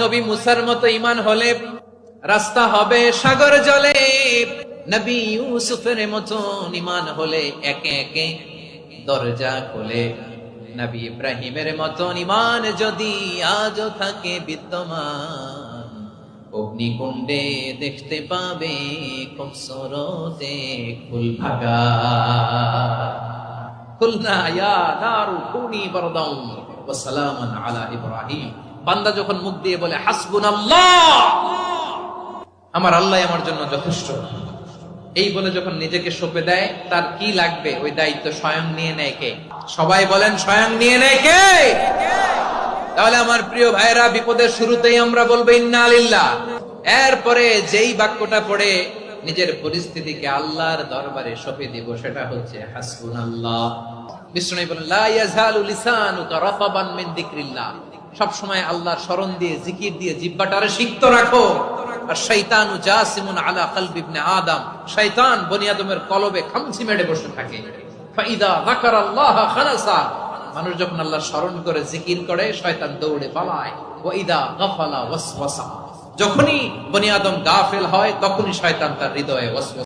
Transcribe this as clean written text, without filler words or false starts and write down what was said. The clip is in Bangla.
নবী মুসার মতো ঈমান হলে রাস্তা হবে সাগর জলে, নবী ইউসুফের মতো ঈমান হলে একে একে দরজা খোলে, নবী ইব্রাহিমের মতো ঈমান যদি আজও থাকে বিদ্যমান, অগ্নিকুণ্ডে দেখতে পাবে কবসরতে ফুল ভাগা। কুলনা ইয়া নারু কুনি বারদাও ওয়া সালামান আলা ইব্রাহিম। বান্দা যখন মুখ দিয়ে বলে হাসবুনাল্লাহ, আমার আল্লাহ আমার জন্য যথেষ্ট, এই বলে যখন নিজেকে সঁপে দেয়, তার কি লাগবে ওই দায়িত্ব স্বয়ং নিয়ে নেয় কে? সবাই বলেন স্বয়ং নিয়ে নেয় কে? তাহলে আমার প্রিয় ভাইরা, বিপদের শুরুতেই আমরা বলবো ইন্না লিল্লাহ, এরপরে যেই বাক্যটা পড়ে নিজের পরিস্থিতিকে আল্লাহর দরবারে সঁপে দিব সেটা হচ্ছে হাসবুনাল্লাহ। বিষ্ণু বলেন লা ইয়াজালু লিসানুকা রাতাবান মিন যিকরিল্লাহ, সব সময় আল্লাহর স্মরণ দিয়ে জিকির দিয়ে জিহ্বাটারে সিক্ত রাখো। আর শয়তানু জাসিমুন আলা কলবি ইবনে আদম, শয়তান বনি আদমের কলবে খামচি মেরে বসে থাকে। ফাইদা যাকারাল্লাহ খালাসা, মানুষ যখন আল্লাহর স্মরণ করে জিকির করে শয়তান দৌড়ে পালায়। ওয়া ইদা গাফালা ওয়াসওয়াসা, যখনই বনি আদম গাফেল হয় তখনই শয়তান তার হৃদয়ে ওয়াসওয়াসা